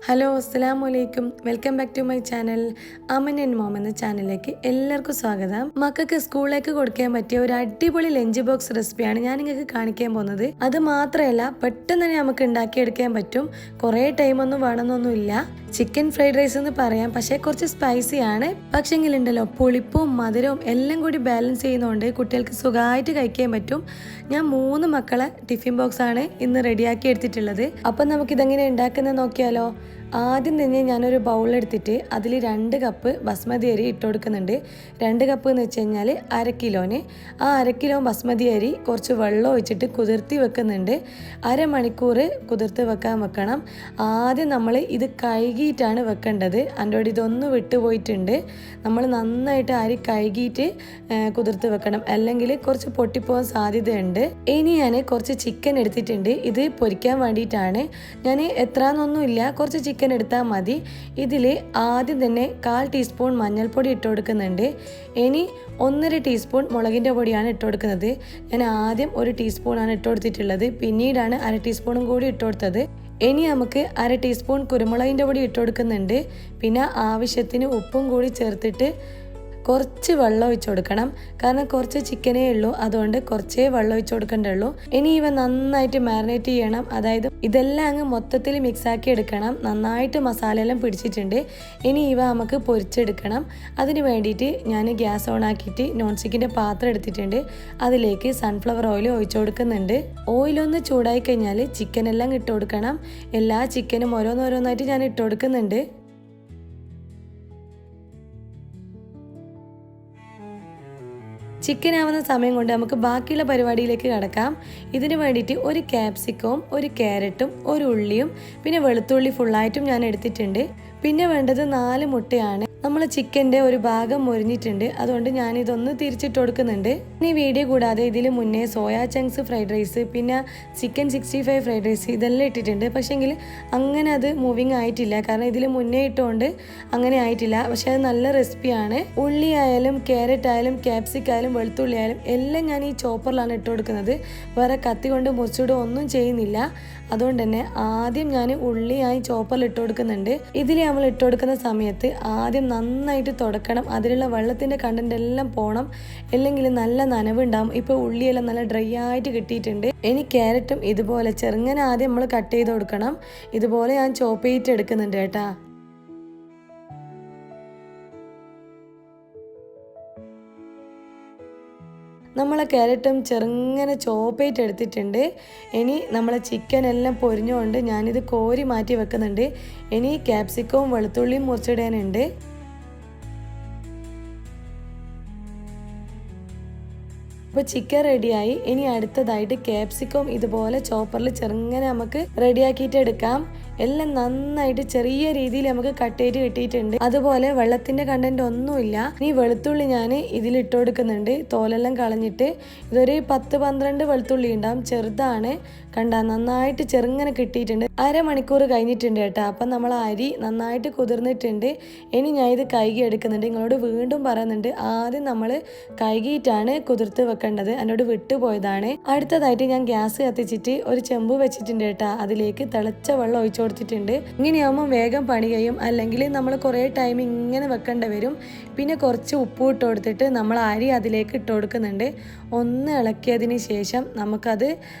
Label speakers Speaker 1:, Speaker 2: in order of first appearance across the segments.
Speaker 1: Hello അസ്സലാമലൈക്കും welcome back to my channel Aman and mom എന്ന ചാനലിലേക്ക് എല്ലാവർക്കും സ്വാഗതം. മക്കൾക്ക് സ്കൂളിലേക്ക് കൊടുക്കാൻ പറ്റിയ ഒരു അടിപൊളി ലഞ്ച് ബോക്സ് റെസിപ്പിയാണ് ഞാൻ നിങ്ങൾക്ക് കാണിക്കാൻ പോകുന്നത്. അത് മാത്രമല്ല പെട്ടെന്ന് തന്നെ നമുക്ക് ഉണ്ടാക്കിയെടുക്കാൻ പറ്റും. കുറേ ടൈമൊന്നും വേണമെന്നൊന്നുമില്ല. ചിക്കൻ ഫ്രൈഡ് റൈസ് എന്ന് പറയാം, പക്ഷേ കുറച്ച് സ്പൈസി ആണ്. പക്ഷെങ്കിലുണ്ടല്ലോ പുളിപ്പും മധുരവും എല്ലാം കൂടി ബാലൻസ് ചെയ്യുന്നതുകൊണ്ട് കുട്ടികൾക്ക് സുഖമായിട്ട് കഴിക്കാൻ പറ്റും. ഞാൻ 3 മക്കളെ ടിഫിൻ ബോക്സ് ആണ് ഇന്ന് റെഡിയാക്കി എടുത്തിട്ടുള്ളത്. അപ്പം നമുക്കിതെങ്ങനെ ഉണ്ടാക്കുന്നത് നോക്കിയാലോ. ആദ്യം തന്നെ ഞാനൊരു ബൗളെടുത്തിട്ട് അതിൽ 2 കപ്പ് ബസ്മതി അരി ഇട്ട് കൊടുക്കുന്നുണ്ട്. 2 കപ്പ് എന്ന് വെച്ച് കഴിഞ്ഞാൽ 1/2 കിലോന്. ആ 1/2 കിലോ ബസ്മതി അരി കുറച്ച് വെള്ളം ഒഴിച്ചിട്ട് കുതിർത്തി വെക്കുന്നുണ്ട്. അരമണിക്കൂർ കുതിർത്ത് വെക്കണം. ആദ്യം നമ്മൾ ഇത് കഴുകിയിട്ടാണ് വെക്കേണ്ടത്. എൻ്റെ ഇതൊന്ന് വിട്ടുപോയിട്ടുണ്ട്. നമ്മൾ നന്നായിട്ട് അരി കഴുകിയിട്ട് കുതിർത്ത് വെക്കണം, അല്ലെങ്കിൽ കുറച്ച് പൊട്ടിപ്പോകാൻ സാധ്യതയുണ്ട്. ഇനി ഞാൻ കുറച്ച് ചിക്കൻ എടുത്തിട്ടുണ്ട്. ഇത് പൊരിക്കാൻ വേണ്ടിയിട്ടാണ്. ഞാൻ എത്രയെന്നൊന്നുമില്ല, കുറച്ച് ചിക്കൻ എടുത്താൽ മതി. ഇതിൽ ആദ്യം തന്നെ 1/4 ടീസ്പൂൺ മഞ്ഞൾപ്പൊടി ഇട്ട് കൊടുക്കുന്നുണ്ട്. ഇനി 1.5 ടീസ്പൂൺ മുളകിൻ്റെ പൊടിയാണ് ഇട്ട് കൊടുക്കുന്നത്. ഞാൻ ആദ്യം 1 ടീസ്പൂണാണ് ഇട്ട് കൊടുത്തിട്ടുള്ളത്, പിന്നീടാണ് 1/2 ടീസ്പൂണും കൂടി ഇട്ട് കൊടുത്തത്. ഇനി നമുക്ക് 1/2 ടീസ്പൂൺ കുരുമുളകിൻ്റെ പൊടി ഇട്ട് കൊടുക്കുന്നുണ്ട്. പിന്നെ ആവശ്യത്തിന് ഉപ്പും കൂടി ചേർത്തിട്ട് കുറച്ച് വെള്ളം ഒഴിച്ചു കൊടുക്കണം. കാരണം കുറച്ച് ചിക്കനേ ഉള്ളൂ, അതുകൊണ്ട് കുറച്ചേ വെള്ളം ഒഴിച്ചു കൊടുക്കേണ്ടുള്ളൂ. ഇനി ഇവ നന്നായിട്ട് മാരിനേറ്റ് ചെയ്യണം. അതായത് ഇതെല്ലാം അങ്ങ് മൊത്തത്തിൽ മിക്സാക്കി എടുക്കണം. നന്നായിട്ട് മസാലയെല്ലാം പിടിച്ചിട്ടുണ്ട്. ഇനി ഇവ നമുക്ക് പൊരിച്ചെടുക്കണം. അതിന് വേണ്ടിയിട്ട് ഞാൻ ഗ്യാസ് ഓൺ ആക്കിയിട്ട് നോൺ സ്റ്റിക്കിൻ്റെ പാത്രം എടുത്തിട്ടുണ്ട്. അതിലേക്ക് സൺഫ്ലവർ ഓയിൽ ഒഴിച്ചു കൊടുക്കുന്നുണ്ട്. ഓയിലൊന്ന് ചൂടായി കഴിഞ്ഞാൽ ചിക്കനെല്ലാം ഇട്ട് കൊടുക്കണം. എല്ലാ ചിക്കനും ഓരോന്നോരോന്നായിട്ട് ഞാൻ ഇട്ട് കൊടുക്കുന്നുണ്ട്. ചിക്കൻ ആവുന്ന സമയം കൊണ്ട് നമുക്ക് ബാക്കിയുള്ള പരിപാടിയിലേക്ക് കടക്കാം. ഇതിന് വേണ്ടിയിട്ട് ഒരു ക്യാപ്സിക്കവും ഒരു ക്യാരറ്റും ഒരു ഉള്ളിയും പിന്നെ വെളുത്തുള്ളി ഫുള്ളായിട്ടും ഞാൻ എടുത്തിട്ടുണ്ട്. പിന്നെ വേണ്ടത് 4 മുട്ടയാണ്. നമ്മൾ ചിക്കൻ്റെ ഒരു ഭാഗം മൊരിഞ്ഞിട്ടുണ്ട്, അതുകൊണ്ട് ഞാനിതൊന്ന് തിരിച്ചിട്ട് കൊടുക്കുന്നുണ്ട്. ഇനി വീഡിയോ കൂടാതെ ഇതിൽ മുന്നേ സോയാ ചങ്ക്സ് ഫ്രൈഡ് റൈസ്, പിന്നെ ചിക്കൻ 65 ഫ്രൈഡ് റൈസ് ഇതെല്ലാം ഇട്ടിട്ടുണ്ട്. പക്ഷേങ്കിൽ അങ്ങനെ അത് മൂവിങ് ആയിട്ടില്ല, കാരണം ഇതിൽ മുന്നേ ഇട്ടുകൊണ്ട് അങ്ങനെ ആയിട്ടില്ല. പക്ഷെ അത് നല്ല റെസിപ്പിയാണ്. ഉള്ളി ആയാലും ക്യാരറ്റ് ആയാലും ക്യാപ്സിക്കം ആയാലും വെളുത്തുള്ളി ആയാലും എല്ലാം ഞാൻ ഈ ചോപ്പറിലാണ് ഇട്ട് കൊടുക്കുന്നത്. വേറെ കത്തി കൊണ്ട് മുറിച്ചിടുക ഒന്നും ചെയ്യുന്നില്ല. അതുകൊണ്ട് തന്നെ ആദ്യം ഞാൻ ഉള്ളിയായി ചോപ്പറിൽ ഇട്ട് കൊടുക്കുന്നുണ്ട്. ഇതിൽ നമ്മൾ ഇട്ട് കൊടുക്കുന്ന സമയത്ത് ആദ്യം നന്നായിട്ട് തുടക്കണം. അതിലുള്ള വെള്ളത്തിൻ്റെ കണ്ടന്റ് എല്ലാം പോകണം, അല്ലെങ്കിൽ നല്ല നനവുണ്ടാവും. ഇപ്പോൾ ഉള്ളിയെല്ലാം നല്ല ഡ്രൈ ആയിട്ട് കിട്ടിയിട്ടുണ്ട്. ഇനി ക്യാരറ്റും ഇതുപോലെ ചെറുങ്ങനെ ആദ്യം നമ്മൾ കട്ട് ചെയ്ത് കൊടുക്കണം. ഇതുപോലെ ഞാൻ ചോപ്പ് ചെയ്തിട്ട് എടുക്കുന്നുണ്ട് കേട്ടാ. നമ്മളെ ക്യാരറ്റും ചെറുങ്ങനെ ചോപ്പേറ്റ് എടുത്തിട്ടുണ്ട്. ഇനി നമ്മളെ ചിക്കൻ എല്ലാം പൊരിഞ്ഞുകൊണ്ട് ഞാനിത് കോരി മാറ്റി വെക്കുന്നുണ്ട്. ഇനി ക്യാപ്സിക്കവും വെളുത്തുള്ളിയും മുറിച്ചിടാനുണ്ട്. അപ്പോൾ ചിക്കൻ റെഡിയായി. ഇനി അടുത്തതായിട്ട് ക്യാപ്സിക്കവും ഇതുപോലെ ചോപ്പറിൽ ചെറുങ്ങനെ നമുക്ക് റെഡിയാക്കിയിട്ട് എടുക്കാം. എല്ലാം നന്നായിട്ട് ചെറിയ രീതിയിൽ നമുക്ക് കട്ട് ചെയ്ത് കിട്ടിയിട്ടുണ്ട്. അതുപോലെ വെള്ളത്തിന്റെ കണ്ടന്റ് ഒന്നുമില്ല. ഇനി വെളുത്തുള്ളി ഞാൻ ഇതിലിട്ട് കൊടുക്കുന്നുണ്ട്, തോലെല്ലാം കളഞ്ഞിട്ട്. ഇതൊരു 10-12 വെളുത്തുള്ളി ഉണ്ടാവും, ചെറുതാണ്. കണ്ട നന്നായിട്ട് ചെറുങ്ങനെ കിട്ടിയിട്ടുണ്ട്. അരമണിക്കൂർ കഴിഞ്ഞിട്ടുണ്ട് കേട്ടോ. അപ്പം നമ്മൾ അരി നന്നായിട്ട് കുതിർന്നിട്ടുണ്ട്. ഇനി ഞാൻ ഇത് കഴുകി എടുക്കുന്നുണ്ട്. നിങ്ങളോട് വീണ്ടും പറയുന്നുണ്ട്, ആദ്യം നമ്മൾ കഴുകിയിട്ടാണ് കുതിർത്ത് വെക്കേണ്ടത്. എന്നോട് വിട്ടുപോയതാണ്. അടുത്തതായിട്ട് ഞാൻ ഗ്യാസ് കത്തിച്ചിട്ട് ഒരു ചെമ്പ് വെച്ചിട്ടുണ്ട് കേട്ടോ. അതിലേക്ക് തിളച്ച വെള്ളം ഒഴിച്ചു കൊടുത്തിട്ടുണ്ട്. ഇങ്ങനെയാകുമ്പോൾ വേഗം പണി കഴിയും, അല്ലെങ്കിൽ നമ്മൾ കുറേ ടൈം ഇങ്ങനെ വെക്കേണ്ടി വരും. പിന്നെ കുറച്ച് ഉപ്പ് ഇട്ട് കൊടുത്തിട്ട് നമ്മൾ അരി അതിലേക്ക് ഇട്ട് കൊടുക്കുന്നുണ്ട്. ഒന്ന് ഇളക്കിയതിന് ശേഷം നമുക്കത്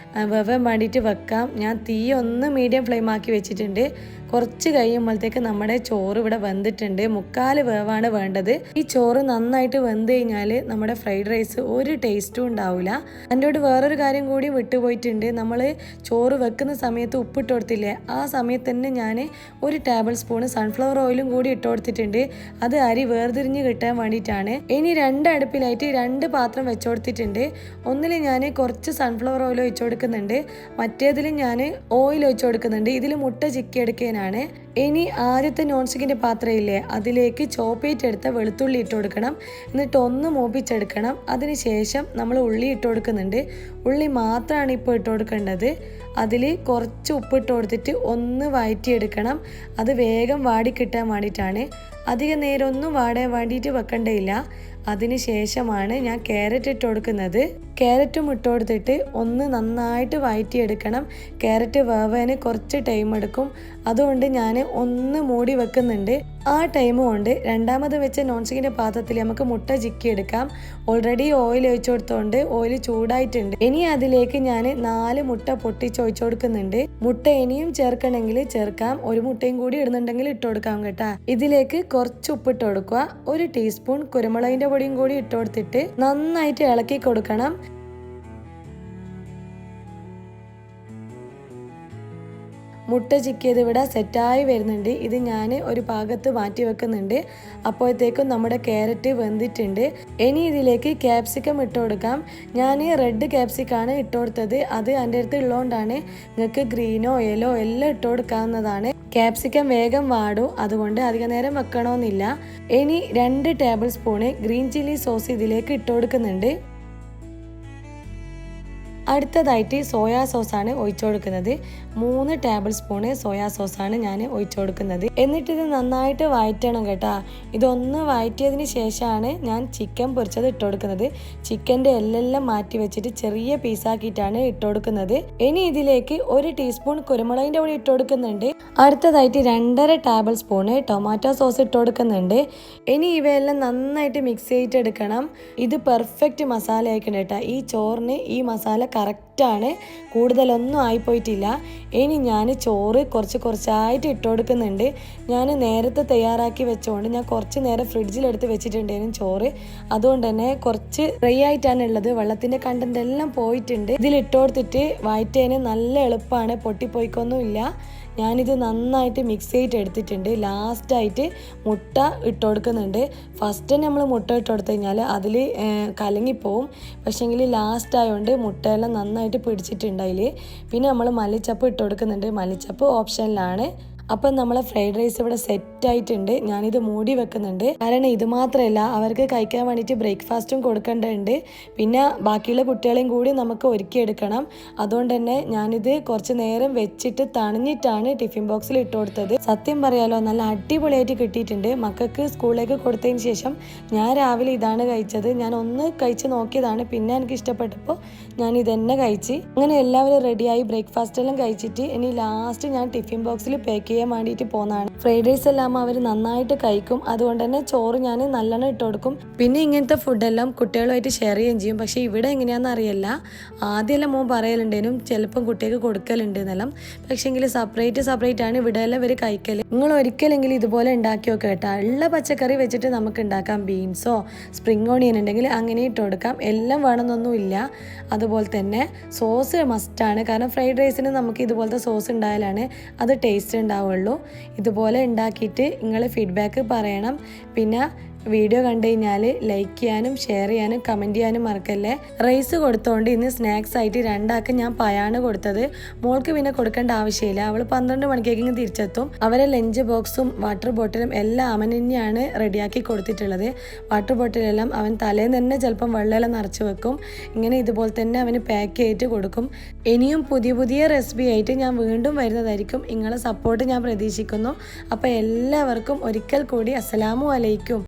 Speaker 1: വേവാൻ വേണ്ടിയിട്ട് വെക്കാം. ഞാൻ തീ ഒന്ന് മീഡിയം ഫ്ലെയിം ആക്കി വെച്ചിട്ടുണ്ട്. കുറച്ച് കഴിയുമ്പോഴത്തേക്ക് നമ്മുടെ ചോറ് ഇവിടെ വെന്തിട്ടുണ്ട്. 3/4 വേവാണ് വേണ്ടത്. ഈ ചോറ് നന്നായിട്ട് വെന്ത് കഴിഞ്ഞാൽ നമ്മുടെ ഫ്രൈഡ് റൈസ് ഒരു ടേസ്റ്റും ഉണ്ടാവില്ല. എൻ്റെ വേറൊരു കാര്യം കൂടി വിട്ടുപോയിട്ടുണ്ട്. നമ്മൾ ചോറ് വെക്കുന്ന സമയത്ത് ഉപ്പിട്ട് കൊടുത്തില്ലേ, ആ സമയത്ത് തന്നെ ഞാൻ 1 ടേബിൾ സ്പൂൺ സൺഫ്ലവർ ഓയിലും കൂടി ഇട്ട് കൊടുത്തിട്ടുണ്ട്. അത് അരി വേർതിരിഞ്ഞ് കിട്ടാൻ വേണ്ടിയിട്ടാണ്. ഇനി 2 അടുപ്പിലായിട്ട് 2 പാത്രം വെച്ച് കൊടുത്തിട്ടുണ്ട്. ഒന്നിൽ ഞാൻ കുറച്ച് സൺഫ്ലവർ ഓയിൽ ഒഴിച്ചു കൊടുക്കുന്നുണ്ട്, മറ്റേതിൽ ഞാൻ ഓയിൽ ഒഴിച്ചു കൊടുക്കുന്നുണ്ട്. ഇതിൽ മുട്ട ചിക്കി എടുക്കാനാണ്. ഇനി ആദ്യത്തെ നോൺ സ്റ്റിക്കിൻ്റെ പാത്രം ഇല്ലേ, അതിലേക്ക് ചോപ്പേറ്റെടുത്ത വെളുത്തുള്ളി ഇട്ട് കൊടുക്കണം. എന്നിട്ട് ഒന്ന് മൂപ്പിച്ചെടുക്കണം. അതിനുശേഷം നമ്മൾ ഉള്ളി ഇട്ട് കൊടുക്കുന്നുണ്ട്. ഉള്ളി മാത്രമാണ് ഇപ്പോൾ ഇട്ട് കൊടുക്കേണ്ടത്. അതിൽ കുറച്ച് ഉപ്പിട്ട് കൊടുത്തിട്ട് ഒന്ന് വഴറ്റിയെടുക്കണം. അത് വേഗം വാടിക്കിട്ടാൻ വേണ്ടിയിട്ടാണ്. അധിക നേരം ഒന്നും വാടാൻ വേണ്ടിയിട്ട് വെക്കേണ്ടയില്ല. അതിന് ശേഷമാണ് ഞാൻ ക്യാരറ്റ് ഇട്ട് കൊടുക്കുന്നത്. ക്യാരറ്റും ഇട്ട് കൊടുത്തിട്ട് ഒന്ന് നന്നായിട്ട് വഴറ്റിയെടുക്കണം. ക്യാരറ്റ് വേവാൻ കുറച്ച് ടൈം എടുക്കും, അതുകൊണ്ട് ഞാൻ ഒന്ന് മൂടി വെക്കുന്നുണ്ട്. ആ ടൈം കൊണ്ട് രണ്ടാമത് വെച്ച നോൺ സ്റ്റിക്കിന്റെ പാത്രത്തിൽ നമുക്ക് മുട്ട ചിക്കി എടുക്കാം. ഓൾറെഡി ഓയിൽ ഒഴിച്ചു കൊടുത്തോണ്ട് ഓയിൽ ചൂടായിട്ടുണ്ട്. ഇനി അതിലേക്ക് ഞാൻ 4 മുട്ട പൊട്ടിച്ച് ഒഴിച്ചു കൊടുക്കുന്നുണ്ട്. മുട്ട ഇനിയും ചേർക്കണമെങ്കിൽ ചേർക്കാം, ഒരു മുട്ടയും കൂടി ഇടുന്നുണ്ടെങ്കിൽ ഇട്ട് കൊടുക്കാം കേട്ടാ. ഇതിലേക്ക് കുറച്ച് ഉപ്പിട്ട് കൊടുക്കുക, 1 ടീസ്പൂൺ കുരുമുളകിന്റെ പൊടിയും കൂടി ഇട്ട് കൊടുത്തിട്ട് നന്നായിട്ട് ഇളക്കി കൊടുക്കണം. മുട്ട ചിക്കിയത് ഇവിടെ സെറ്റായി വരുന്നുണ്ട്. ഇത് ഞാൻ ഒരു ഭാഗത്ത് മാറ്റി വെക്കുന്നുണ്ട്. അപ്പോഴത്തേക്കും നമ്മുടെ ക്യാരറ്റ് വെന്തിട്ടുണ്ട്. ഇനി ഇതിലേക്ക് ക്യാപ്സിക്കം ഇട്ട് കൊടുക്കാം. ഞാൻ റെഡ് ക്യാപ്സിക്കാണ് ഇട്ട് കൊടുത്തത്. അത് എൻ്റെ അടുത്ത് ഉള്ളതുകൊണ്ടാണ്. നിങ്ങൾക്ക് ഗ്രീനോ യെല്ലോ എല്ലാം ഇട്ട് കൊടുക്കാവുന്നതാണ്. ക്യാപ്സിക്കം വേഗം വാടും, അതുകൊണ്ട് അധിക നേരം വെക്കണമെന്നില്ല. ഇനി 2 table spoon green chilli sauce ഇതിലേക്ക് ഇട്ട് കൊടുക്കുന്നുണ്ട്. അടുത്തതായിട്ട് സോയാ സോസാണ് ഒഴിച്ചു കൊടുക്കുന്നത്. 3 ടേബിൾ സ്പൂണ് സോയാ സോസാണ് ഞാൻ ഒഴിച്ചു കൊടുക്കുന്നത്. എന്നിട്ടിത് നന്നായിട്ട് വഴറ്റണം കേട്ടോ. ഇതൊന്ന് വഴറ്റിയതിന് ശേഷമാണ് ഞാൻ ചിക്കൻ പൊരിച്ചത് ഇട്ട് കൊടുക്കുന്നത്. ചിക്കൻ്റെ എല്ലെല്ലാം മാറ്റി വെച്ചിട്ട് ചെറിയ പീസാക്കിയിട്ടാണ് ഇട്ട് കൊടുക്കുന്നത്. ഇനി ഇതിലേക്ക് 1 ടീസ്പൂൺ കുരുമുളകിൻ്റെ പൊടി ഇട്ട് കൊടുക്കുന്നുണ്ട്. അടുത്തതായിട്ട് 2.5 ടേബിൾ സ്പൂണ് ടൊമാറ്റോ സോസ് ഇട്ട് കൊടുക്കുന്നുണ്ട്. ഇനി ഇവയെല്ലാം നന്നായിട്ട് മിക്സ് ചെയ്തിട്ടെടുക്കണം. ഇത് പെർഫെക്റ്റ് മസാല ആയിക്കണം കേട്ടോ. ഈ ചോറിന് ഈ മസാല കറക്റ്റാണ്, കൂടുതലൊന്നും ആയിപ്പോയിട്ടില്ല. ഇനി ഞാൻ ചോറ് കുറച്ചായിട്ട് ഇട്ട് കൊടുക്കുന്നുണ്ട്. ഞാൻ നേരത്തെ തയ്യാറാക്കി വെച്ചുകൊണ്ട് ഞാൻ കുറച്ച് നേരം ഫ്രിഡ്ജിലെടുത്ത് വെച്ചിട്ടുണ്ടായിരുന്നു ചോറ്. അതുകൊണ്ട് തന്നെ കുറച്ച് ഡ്രൈ ആയിട്ടാണ് ഉള്ളത്. വെള്ളത്തിൻ്റെ കണ്ടന്റ് എല്ലാം പോയിട്ടുണ്ട്. ഇതിലിട്ട് കൊടുത്തിട്ട് വഴറ്റാൻ നല്ല എളുപ്പമാണ്, പൊട്ടിപ്പോയിക്കൊന്നുമില്ല. ഞാനിത് നന്നായിട്ട് മിക്സ് ചെയ്തിട്ട് എടുത്തിട്ടുണ്ട്. ലാസ്റ്റായിട്ട് മുട്ട ഇട്ട് കൊടുക്കുന്നുണ്ട്. ഫസ്റ്റ് നമ്മൾ മുട്ട ഇട്ട് കൊടുത്തു കഴിഞ്ഞാൽ അതിൽ കലങ്ങിപ്പോവും. പക്ഷേങ്കിൽ ലാസ്റ്റ് ആയതുകൊണ്ട് മുട്ടയെല്ലാം നന്നായിട്ട് പിടിച്ചിട്ടുണ്ട് അതിൽ. പിന്നെ നമ്മൾ മല്ലിച്ചപ്പ് ഇട്ട് കൊടുക്കുന്നുണ്ട്. മല്ലിച്ചപ്പ് ഓപ്ഷനിലാണ്. അപ്പം നമ്മളെ ഫ്രൈഡ് റൈസ് ഇവിടെ സെറ്റായിട്ടുണ്ട്. ഞാനിത് മൂടി വെക്കുന്നുണ്ട്. കാരണം ഇത് മാത്രമല്ല, അവർക്ക് കഴിക്കാൻ വേണ്ടിയിട്ട് ബ്രേക്ക്ഫാസ്റ്റും കൊടുക്കേണ്ടതുണ്ട്. പിന്നെ ബാക്കിയുള്ള കുട്ടികളെയും കൂടി നമുക്ക് ഒരുക്കിയെടുക്കണം. അതുകൊണ്ട് തന്നെ ഞാനിത് കുറച്ച് നേരം വെച്ചിട്ട് തണിഞ്ഞിട്ടാണ് ടിഫിൻ ബോക്സിൽ ഇട്ട് കൊടുത്തത്. സത്യം പറയാലോ, നല്ല അടിപൊളിയായിട്ട് കിട്ടിയിട്ടുണ്ട്. മക്കൾക്ക് സ്കൂളിലേക്ക് കൊടുത്തതിന് ശേഷം ഞാൻ രാവിലെ ഇതാണ് കഴിച്ചത്. ഞാൻ ഒന്ന് കഴിച്ച് നോക്കിയതാണ്, പിന്നെ എനിക്ക് ഇഷ്ടപ്പെട്ടപ്പോൾ ഞാൻ ഇതന്നെ കഴിച്ച്. അങ്ങനെ എല്ലാവരും റെഡിയായി ബ്രേക്ക്ഫാസ്റ്റ് എല്ലാം കഴിച്ചിട്ട് ഇനി ലാസ്റ്റ് ഞാൻ ടിഫിൻ ബോക്സിൽ പാക്ക് ചെയ്യാൻ വേണ്ടിയിട്ട് പോകുന്നതാണ്. ഫ്രൈഡ് റൈസ് എല്ലാം അവർ നന്നായിട്ട് കഴിക്കും. അതുകൊണ്ട് തന്നെ ചോറ് ഞാൻ നല്ലോണം ഇട്ട് കൊടുക്കും. പിന്നെ ഇങ്ങനത്തെ ഫുഡെല്ലാം കുട്ടികളുമായിട്ട് ഷെയർ ചെയ്യുകയും ചെയ്യും. പക്ഷേ ഇവിടെ എങ്ങനെയാണെന്ന് അറിയില്ല. ആദ്യമെല്ലാം മോൻ പറയലുണ്ടേനും ചിലപ്പം കുട്ടികൾക്ക് കൊടുക്കലുണ്ട് എന്നെല്ലാം. പക്ഷേങ്കിൽ സെപ്പറേറ്റ് ആണ് ഇവിടെ എല്ലാം ഇവർ കഴിക്കൽ. നിങ്ങൾ ഒരിക്കലെങ്കിലും ഇതുപോലെ ഉണ്ടാക്കി നോക്കുക കേട്ടോ. ഉള്ള പച്ചക്കറി വെച്ചിട്ട് നമുക്ക് ഉണ്ടാക്കാം. ബീൻസോ സ്പ്രിംഗ് ഓണിയൻ ഉണ്ടെങ്കിൽ അങ്ങനെ ഇട്ട് കൊടുക്കാം. എല്ലാം വേണമെന്നൊന്നുമില്ല. അതുപോലെ തന്നെ സോസ് മസ്റ്റാണ്. കാരണം ഫ്രൈഡ് റൈസിന് നമുക്ക് ഇതുപോലത്തെ സോസ് ഉണ്ടായാലാണ് അത് ടേസ്റ്റ് ഉണ്ടാവുള്ളൂ. ഇതുപോലെ ഉണ്ടാക്കിയിട്ട് നിങ്ങൾ ഫീഡ്ബാക്ക് പറയണം. പിന്നെ വീഡിയോ കണ്ടു കഴിഞ്ഞാൽ ലൈക്ക് ചെയ്യാനും ഷെയർ ചെയ്യാനും കമൻറ്റ് ചെയ്യാനും മറക്കല്ലേ. റൈസ് കൊടുത്തോണ്ട് ഇന്ന് സ്നാക്സ് ആയിട്ട് 2 ആൾക്ക് ഞാൻ പയാണ് കൊടുത്തത്. മോൾക്ക് പിന്നെ കൊടുക്കേണ്ട ആവശ്യമില്ല. അവൾ 12 മണിക്കേക്ക് തിരിച്ചെത്തും. അവരെ ലഞ്ച് ബോക്സും വാട്ടർ ബോട്ടിലും എല്ലാം അവൻ തന്നെയാണ് റെഡിയാക്കി കൊടുത്തിട്ടുള്ളത്. വാട്ടർ ബോട്ടിലെല്ലാം അവൻ തലേന്ന് തന്നെ ചിലപ്പം വെള്ളമെല്ലാം നിറച്ച് വെക്കും. ഇങ്ങനെ ഇതുപോലെ തന്നെ അവന് പാക്ക് ചെയ്തിട്ട് കൊടുക്കും. ഇനിയും പുതിയ റെസിപ്പി ആയിട്ട് ഞാൻ വീണ്ടും വരുന്നതായിരിക്കും. നിങ്ങളെ സപ്പോർട്ട് ഞാൻ പ്രതീക്ഷിക്കുന്നു. അപ്പോൾ എല്ലാവർക്കും ഒരിക്കൽ കൂടി അസ്സലാമു അലൈക്കും.